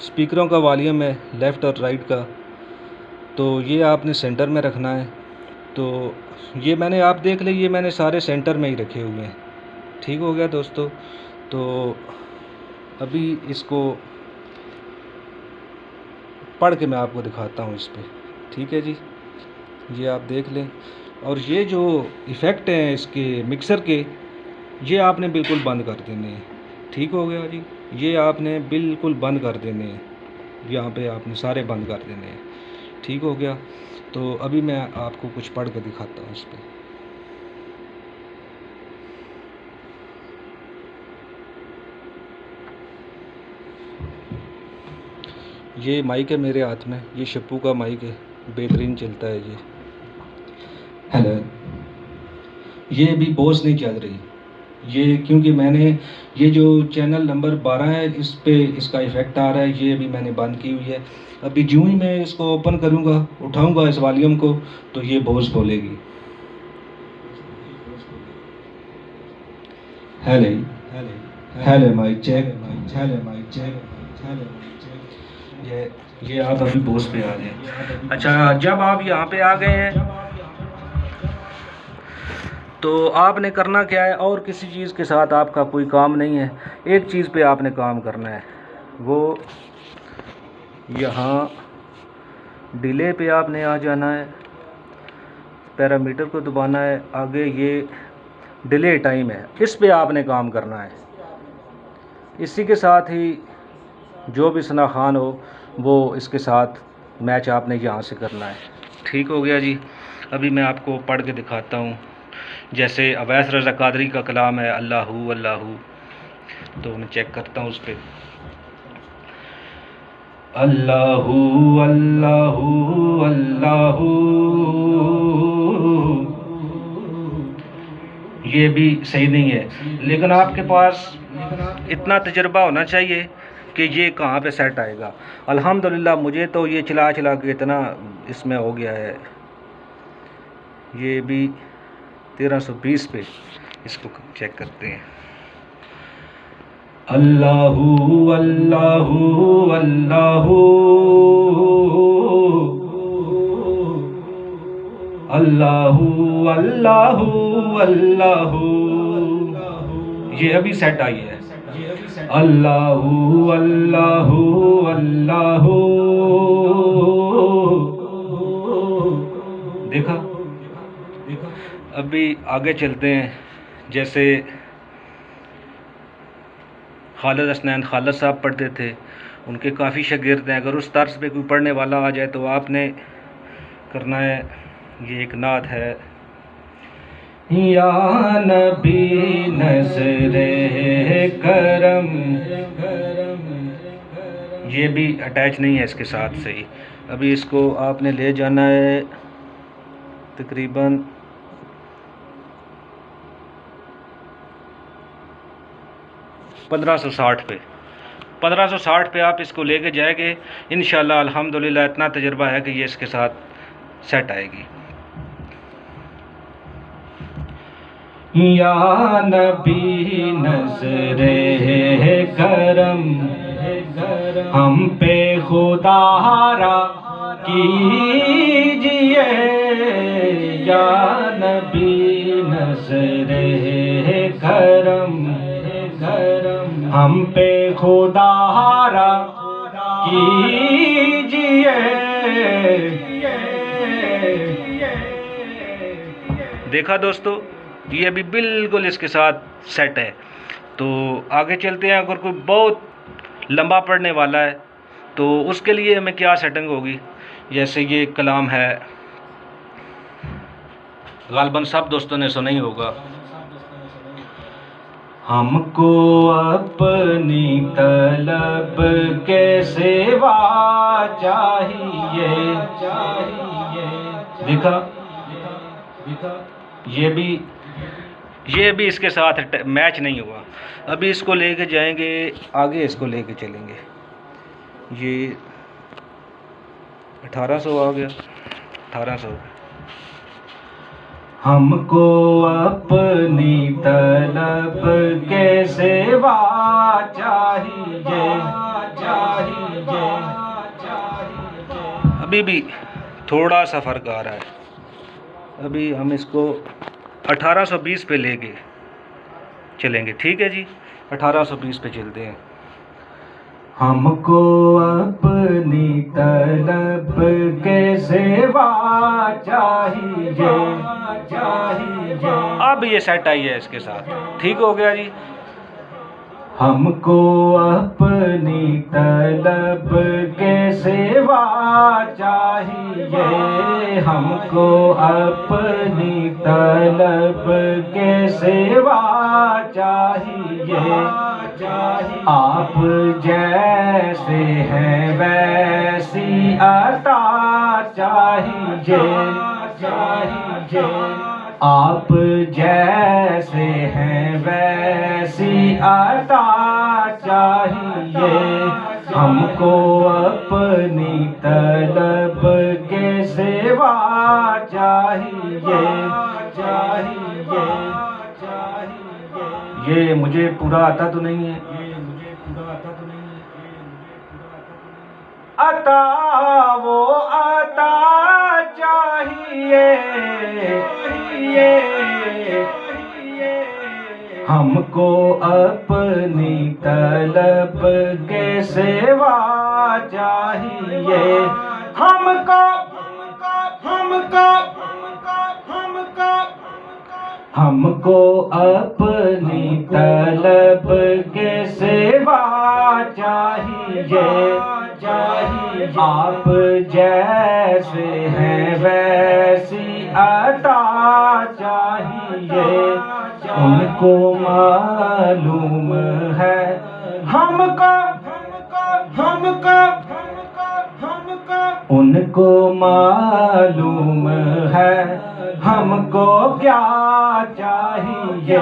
स्पीकरों का वॉल्यूम है लेफ़्ट और राइट का, तो ये आपने सेंटर में रखना है। तो ये मैंने, आप देख लें, ये मैंने सारे सेंटर में ही रखे हुए हैं। ठीक हो गया दोस्तों। तो अभी इसको पढ़ के मैं आपको दिखाता हूँ इस पर। ठीक है जी, ये आप देख लें। और ये जो इफ़ेक्ट हैं इसके मिक्सर के, ये आपने बिल्कुल बंद कर देने हैं। ठीक हो गया जी, ये आपने बिल्कुल बंद कर देने हैं, यहाँ पे आपने सारे बंद कर देने हैं। ठीक हो गया। तो अभी मैं आपको कुछ पढ़ के दिखाता हूँ इस पर। ये माइक है मेरे हाथ में, ये शप्पू का माइक है, बेहतरीन चलता है ये। हेलो, ये अभी बोस नहीं चल रही ये, क्योंकि मैंने ये जो चैनल नंबर 12 है इस पे इसका इफ़ेक्ट आ रहा है, ये अभी मैंने बंद की हुई है। अभी जो ही मैं इसको ओपन करूँगा, उठाऊँगा इस वॉल्यूम को, तो ये बोस बोलेगी। Hello hello mic check, hello mic check, hello mic check. ये आप अभी बोस पे आ गए। अच्छा, जब आप यहाँ पे आ गए हैं तो आपने करना क्या है, और किसी चीज़ के साथ आपका कोई काम नहीं है। एक चीज़ पे आपने काम करना है, वो यहाँ डिले पे आपने आ जाना है, पैरामीटर को दबाना है, आगे ये डिले टाइम है, इस पे आपने काम करना है। इसी के साथ ही जो भी सना खान हो वो इसके साथ मैच आपने यहाँ से करना है। ठीक हो गया जी। अभी मैं आपको पढ़ के दिखाता हूँ। जैसे अवैस रज़ा कादरी का कलाम है अल्लाहू अल्लाहू, तो मैं चेक करता हूँ उस पर। अल्लाहू अल्लाहू अल्लाहू, ये भी सही नहीं है, लेकिन आपके पास इतना तजर्बा होना चाहिए कि ये कहाँ पे सेट आएगा। अल्हम्दुलिल्लाह मुझे तो ये चला चला के इतना इसमें हो गया है, ये भी 1320 पे। इसको चेक करते हैं। अल्लाहू अल्लाहू अल्लाहू अल्लाहू अल्लाहू अल्लाहू, ये अभी सेट आई है। अल्लाहू अल्लाहू अल्लाहू, देखा। अभी आगे चलते हैं। जैसे खालिद हसनैन खालिद साहब पढ़ते थे, उनके काफ़ी शागिर्द हैं। अगर उस तर्ज पे कोई पढ़ने वाला आ जाए तो आपने करना है, ये एक नात है, या नबी नज़रे करम, ये भी अटैच नहीं है इसके साथ सही। अभी इसको आपने ले जाना है तकरीबन 1560 पे। 1560 पे आप इसको लेके जाएंगे इंशाल्लाह। अल्हम्दुलिल्लाह इतना तजर्बा है कि ये इसके साथ सेट आएगी। या नबी नज़रे करम, हम पे खुदारा कीजिए, या नबी नज़रे करम, हम पे खुदारा कीजिए। देखा दोस्तों, ये अभी बिल्कुल इसके साथ सेट है। तो आगे चलते हैं। अगर कोई बहुत लंबा पढ़ने वाला है तो उसके लिए हमें क्या सेटिंग होगी। जैसे ये कलाम है, गालबन सब दोस्तों ने सुना ही होगा, हमको अपनी तलब के सिवा चाहिए। देखा, ये भी इसके साथ मैच नहीं हुआ। अभी इसको लेके जाएंगे आगे, इसको लेके चलेंगे। ये 1800 आ गया, 1800। हमको अपनी तलब के सिवा चाहिए, चाहिए। अभी भी थोड़ा सा फ़र्क आ रहा है। अभी हम इसको 1820 पे लेके चलेंगे। ठीक है जी, 1820 पे चलते हैं। हमको अपनी तलब के सिवा चाहिए। अब ये सेट आई है इसके साथ, ठीक हो गया जी। हमको अपनी तलब के सिवा चाहिए, हमको अपनी तलब के सिवा चाहिए। आप जैसे हैं वैसी अता चाहिए। आप जैसे हैं वैसी अता चाहिए, हमको अपनी तलब के सिवा चाहिए। ये मुझे पूरा आता तो नहीं है। अता वो अता चाहिए, हमको अपनी तलब के सिवा चाहिए। हमको अपनी तलब के सिवा चाहिए। आप जैसे हैं वैसी अता चाहिए, उनको मालूम है उनको मालूम है हमको क्या चाहिए।